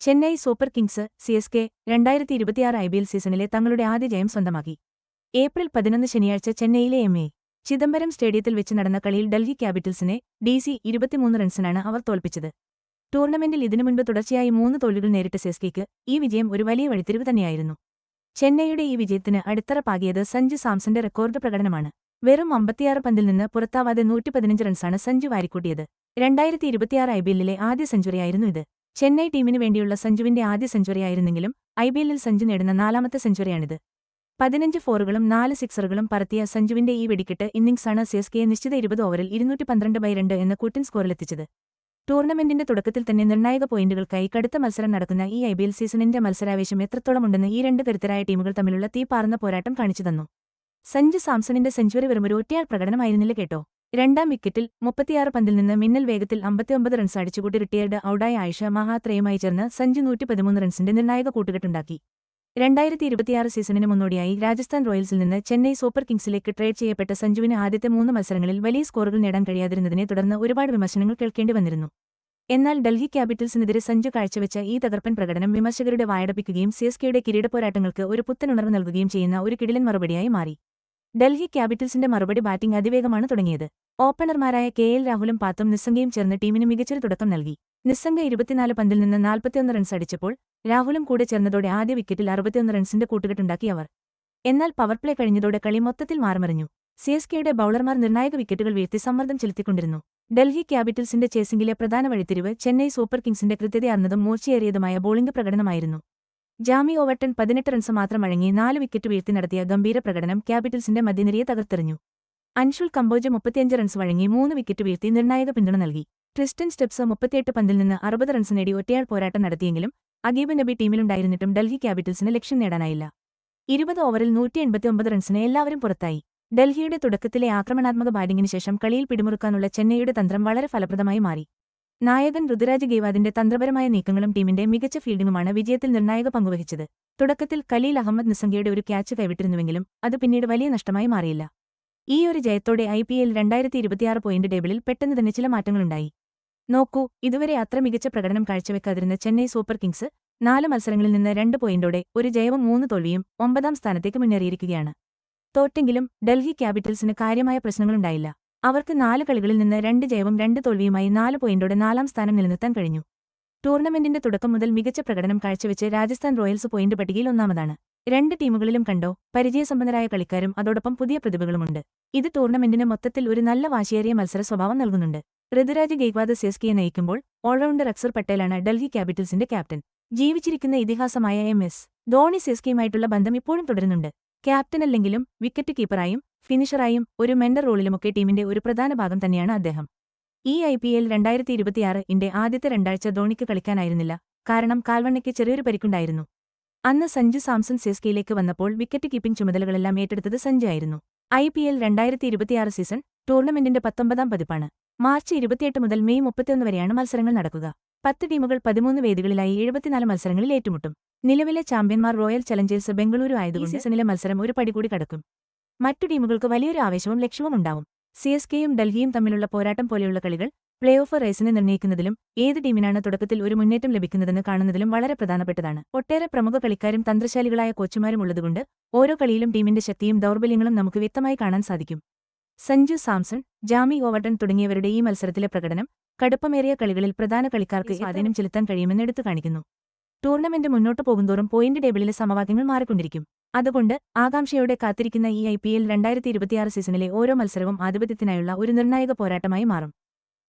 Chennai super Kings CSK 2026 IPL സീസണിലെ തങ്ങളുടെ ആദ്യ ജയം സ്വന്തമാക്കി. ഏപ്രിൽ 11 ശനിയാഴ്ച ചെന്നൈയിലെ എം.എ. ചിദംബരം സ്റ്റേഡിയത്തിൽ വെച്ച് നടന്ന കളിയിൽ ഡൽഹി ക്യാപിറ്റൽസിനെ DC 23 റൺസിനാണ് അവർ തോൽപ്പിച്ചത്. ടൂർണമെന്റിൽ ഇതിനുമുൻപ് തുടർച്ചയായി 3 തോൽവികൾ നേരിട്ട സിഎസ്കെയ്ക്ക് ഈ വിജയം ഒരു വലിയ വഴിത്തിരിവ് തന്നെയായിരുന്നു. ചെന്നൈയുടെ ഈ വിജയത്തിന് അടിത്തറ പാകിയത് സഞ്ജു സാംസന്റെ റെക്കോർഡ് പ്രകടനമാണ്. വെറും 56 പന്തിൽ നിന്ന് പുറത്താവാതെ 115 റൺസാണ് സഞ്ജു വാരിക്കൂട്ടിയത്. 2026 ഐപിഎല്ലിലെ ആദ്യ സെഞ്ചുറിയായിരുന്നു ഇത്. ചെന്നൈ ടീമിനു വേണ്ടിയുള്ള സഞ്ജുവിന്റെ ആദ്യ സെഞ്ചുറിയായിരുന്നെങ്കിലും ഐപിഎല്ലിൽ സഞ്ജു നേടുന്ന 4ാമത്തെ സെഞ്ചുറിയാണിത്. 15 ഫോറുകളും 4 സിക്സറുകളും പറത്തിയ സഞ്ജുവിന്റെ ഈ വെടിക്കെട്ട് ഇന്നിംഗ്സാണ് സിഎസ്കെയെ നിശ്ചിത 20 ഓവറിൽ 212/2 എന്ന കൂറ്റൻ സ്കോറിലെത്തിച്ചത്. ടൂർണമെന്റിന്റെ തുടക്കത്തിൽ തന്നെ നിർണായക പോയിന്റുകൾക്കായി കടുത്ത മത്സരം നടക്കുന്ന ഈ ഐപിഎൽ സീസണിന്റെ മത്സരാവേശം എത്രത്തോളമുണ്ടെന്ന് ഈ രണ്ട് കരുത്തരായ ടീമുകൾ തമ്മിലുള്ള തീപാറുന്ന പോരാട്ടം കാണിച്ചു തന്നു. സഞ്ജു സാംസണിന്റെ സെഞ്ചുറി വെറുമൊരു ഒറ്റയാൾ പ്രകടനമായിരുന്നില്ല കേട്ടോ. 2ാം വിക്കറ്റിൽ 36 പന്തിൽ നിന്ന് മിന്നൽ വേഗത്തിൽ 59 റൺസ് അടിച്ചുകൂട്ടി റിട്ടയേർഡ് ഔട്ടായ ആയിഷ മഹാത്രയുമായി ചേർന്ന് സഞ്ജു 113 റൺസിന്റെ നിർണായക കൂട്ടുകെട്ടുണ്ടാക്കി. 2026 സീസണിന് മുന്നോടിയായി രാജസ്ഥാൻ റോയൽസിൽ നിന്ന് ചെന്നൈ സൂപ്പർ കിങ്സിലേക്ക് ട്രേഡ് ചെയ്യപ്പെട്ട സഞ്ജുവിന് ആദ്യത്തെ 3 മത്സരങ്ങളിൽ വലിയ സ്കോറുകൾ നേടാൻ കഴിയാതിരുന്നതിനെ തുടർന്ന് ഒരുപാട് വിമർശനങ്ങൾ കേൾക്കേണ്ടി വന്നിരുന്നു. എന്നാൽ ഡൽഹി ക്യാപിറ്റൽസിനെതിരെ സഞ്ജു കാഴ്ചവെച്ച ഈ തകർപ്പൻ പ്രകടനം വിമർശകരുടെ വായടപ്പിക്കുകയും സിഎസ്കെയുടെ കിരീടപ്പോരാട്ടങ്ങൾക്ക് ഒരു പുത്തൻ ഉണർവ് നൽകുകയും ചെയ്യുന്ന ഒരു കിടിലൻ മറുപടിയായി മാറി. ഡൽഹി ക്യാപിറ്റൽസിന്റെ മറുപടി ബാറ്റിംഗ് അതിവേഗമാണ് തുടങ്ങിയത്. ഓപ്പണർമാരായ KL രാഹുലും പാത്തും നിസ്സംഗയും ചേർന്ന് ടീമിന് മികച്ചൊരു തുടക്കം നൽകി. നിസ്സംഗ 24 പന്തിൽ നിന്ന് 41 റൺസ് അടിച്ചപ്പോൾ രാഹുലും കൂടെ ചേർന്നതോടെ ആദ്യ വിക്കറ്റിൽ 61 റൺസിന്റെ കൂട്ടുകെട്ടുണ്ടാക്കി അവർ. എന്നാൽ പവർപ്ലേ കഴിഞ്ഞതോടെ കളി മൊത്തത്തിൽ മാറിമറിഞ്ഞു. സിഎസ്കെയുടെ ബൌളർമാർ നിർണായക വിക്കറ്റുകൾ വീഴ്ത്തി സമ്മർദ്ദം ചെലുത്തിക്കൊണ്ടിരുന്നു. ഡൽഹി ക്യാപിറ്റൽസിന്റെ ചേസിംഗിലെ പ്രധാന വഴിത്തിരിവ് ചെന്നൈ സൂപ്പർ കിങ്സിന്റെ കൃത്യതയാർന്നതും മൂർച്ചയേറിയതുമായ ബോളിംഗ് പ്രകടനമായിരുന്നു. ജാമി ഓവർട്ടൺ 18 റൺസ് മാത്രം വഴങ്ങി 4 വിക്കറ്റ് വീഴ്ത്തി നടത്തിയ ഗംഭീര പ്രകടനം ക്യാപിറ്റൽസിന്റെ മധ്യനിരയെ തകർത്തെറിഞ്ഞു. അൻഷുൽ കംബോജ് 35 റൺസ് വഴങ്ങി 3 വിക്കറ്റ് വീഴ്ത്തി നിർണായക പിന്തുണ നൽകി. ട്രിസ്റ്റൻ സ്റ്റെപ്സ് 38 പന്തിൽ നിന്ന് 60 റൺസ് നേടി ഒറ്റയാൾ പോരാട്ടം നടത്തിയെങ്കിലും അഗീബ് നബി ടീമിലുണ്ടായിരുന്നിട്ടും ഡൽഹി ക്യാപിറ്റൽസിന് ലക്ഷ്യം നേടാനായില്ല. 20 ഓവറിൽ 189 റൺസിന് എല്ലാവരും പുറത്തായി. ഡൽഹിയുടെ തുടക്കത്തിലെ ആക്രമണാത്മക ബാറ്റിംഗിന് ശേഷം കളിയിൽ പിടിമുറുക്കാനുള്ള ചെന്നൈയുടെ തന്ത്രം വളരെ ഫലപ്രദമായി മാറി. നായകൻ ഋതുരാജ് ഗെയ്വാദിന്റെ തന്ത്രപരമായ നീക്കങ്ങളും ടീമിന്റെ മികച്ച ഫീൽഡിംഗുമാണ് വിജയത്തിൽ നിർണായക പങ്കുവഹിച്ചത്. തുടക്കത്തിൽ ഖലീൽ അഹമ്മദ് നിസ്സംഗയുടെ ഒരു ക്യാച്ച് കൈവിട്ടിരുന്നുവെങ്കിലും അത് പിന്നീട് വലിയ നഷ്ടമായി മാറിയില്ല. ഈ ഒരു ജയത്തോടെ ഐപിഎൽ 2026 പോയിന്റ് ടേബിളിൽ പെട്ടെന്ന് തന്നെ ചില മാറ്റങ്ങളുണ്ടായി. നോക്കൂ, ഇതുവരെ അത്ര മികച്ച പ്രകടനം കാഴ്ചവെക്കാതിരുന്ന ചെന്നൈ സൂപ്പർ കിങ്സ് 4 മത്സരങ്ങളിൽ നിന്ന് 2 പോയിന്റോടെ ഒരു ജയവും 3 തോൽവിയും 9ാം സ്ഥാനത്തേക്ക് മുന്നേറിയിരിക്കുകയാണ്. തോറ്റെങ്കിലും ഡൽഹി ക്യാപിറ്റൽസിന് കാര്യമായ പ്രശ്നങ്ങളുണ്ടായില്ല. അവർക്ക് 4 കളികളിൽ നിന്ന് 2 ജയവും 2 തോൽവിയുമായി 4 പോയിന്റോടെ 4ാം സ്ഥാനം നിലനിർത്താൻ കഴിഞ്ഞു. ടൂർണമെന്റിന്റെ തുടക്കം മുതൽ മികച്ച പ്രകടനം കാഴ്ചവെച്ച് രാജസ്ഥാൻ റോയൽസ് പോയിന്റ് പട്ടികയിൽ 1ാമതാണ്. 2 ടീമുകളിലും കണ്ടോ പരിചയസമ്പന്നരായ കളിക്കാരും അതോടൊപ്പം പുതിയ പ്രതിഭകളുമുണ്ട്. ഇത് ടൂർണമെന്റിന് മൊത്തത്തിൽ ഒരു നല്ല വാശിയേറിയ മത്സര സ്വഭാവം നൽകുന്നുണ്ട്. ഋതുരാജ് ഗെയ്ക്വാദ് സിഎസ്കെയെ നയിക്കുമ്പോൾ ഓൾറൗണ്ടർ അക്സർ പട്ടേലാണ് ഡൽഹി ക്യാപിറ്റൽസിന്റെ ക്യാപ്റ്റൻ. ജീവിച്ചിരിക്കുന്ന ഇതിഹാസമായ MS ധോണി സിഎസ്കെയുമായിട്ടുള്ള ബന്ധം ഇപ്പോഴും തുടരുന്നുണ്ട്. ക്യാപ്റ്റനല്ലെങ്കിലും വിക്കറ്റ് കീപ്പറായും ഫിനിഷറായും ഒരു മെന്റർ റോളിലുമൊക്കെ ടീമിന്റെ ഒരു പ്രധാന ഭാഗം തന്നെയാണ് അദ്ദേഹം. ഈ IPL 2026 ആദ്യത്തെ 2 ആഴ്ച ധോണിക്ക് കളിക്കാനായിരുന്നില്ല. കാരണം കാൽവണ്ണയ്ക്ക് ചെറിയൊരു പരിക്കുണ്ടായിരുന്നു. അന്ന് സഞ്ജു സാംസൺ സിഎസ്കെയിലേക്ക് വന്നപ്പോൾ വിക്കറ്റ് കീപ്പിംഗ് ചുമതലകളെല്ലാം ഏറ്റെടുത്തത് സഞ്ജു ആയിരുന്നു. IPL 2026 സീസൺ ടൂർണമെന്റിന്റെ 19ാം പതിപ്പാണ്. മാർച്ച് 28 മുതൽ മെയ് 31 വരെയാണ് മത്സരങ്ങൾ നടക്കുക. 10 ടീമുകൾ 13 വേദികളിലായി 74 മത്സരങ്ങളിൽ ഏറ്റുമുട്ടും. നിലവിലെ ചാമ്പ്യന്മാർ റോയൽ ചലഞ്ചേഴ്സ് ബംഗളൂരു ആയതുകൊണ്ട് ഈ സീസണിലെ മത്സരം ഒരു പടി കൂടി കടക്കും. മറ്റു ടീമുകൾക്ക് വലിയൊരു ആവേശവും ലക്ഷ്യവും ഉണ്ടാവും. സിഎസ്കെയും ഡൽഹിയും തമ്മിലുള്ള പോരാട്ടം പോലെയുള്ള കളികൾ പ്ലേ ഓഫ് റേസിനെ നിർണ്ണയിക്കുന്നതിലും ഏത് ടീമിനാണ് തുടക്കത്തിൽ ഒരു മുന്നേറ്റം ലഭിക്കുന്നതെന്ന് കാണുന്നതിലും വളരെ പ്രധാനപ്പെട്ടതാണ്. ഒട്ടേറെ പ്രമുഖ കളിക്കാരും തന്ത്രശാലികളായ കോച്ചുമാരും ഉള്ളതുകൊണ്ട് ഓരോ കളിയിലും ടീമിന്റെ ശക്തിയും ദൗർബല്യങ്ങളും നമുക്ക് വ്യക്തമായി കാണാൻ സാധിക്കും. സഞ്ജു സാംസൺ, ജാമി ഓവർട്ടൺ തുടങ്ങിയവരുടെ ഈ മത്സരത്തിലെ പ്രകടനം കടുപ്പമേറിയ കളികളിൽ പ്രധാന കളിക്കാർക്ക് സ്വാധീനം ചെലുത്താൻ കഴിയുമെന്ന് എടുത്തു കാണിക്കുന്നു. ടൂർണമെന്റ് മുന്നോട്ടു പോകുന്തോറും പോയിന്റ് ടേബിളിലെ സമവാക്യങ്ങൾ മാറിക്കൊണ്ടിരിക്കും. അതുകൊണ്ട് ആകാംക്ഷയോടെ കാത്തിരിക്കുന്ന ഈ IPL 2026 സീസണിലെ ഓരോ മത്സരവും ആധിപത്യത്തിനായുള്ള ഒരു നിർണായക പോരാട്ടമായി മാറും.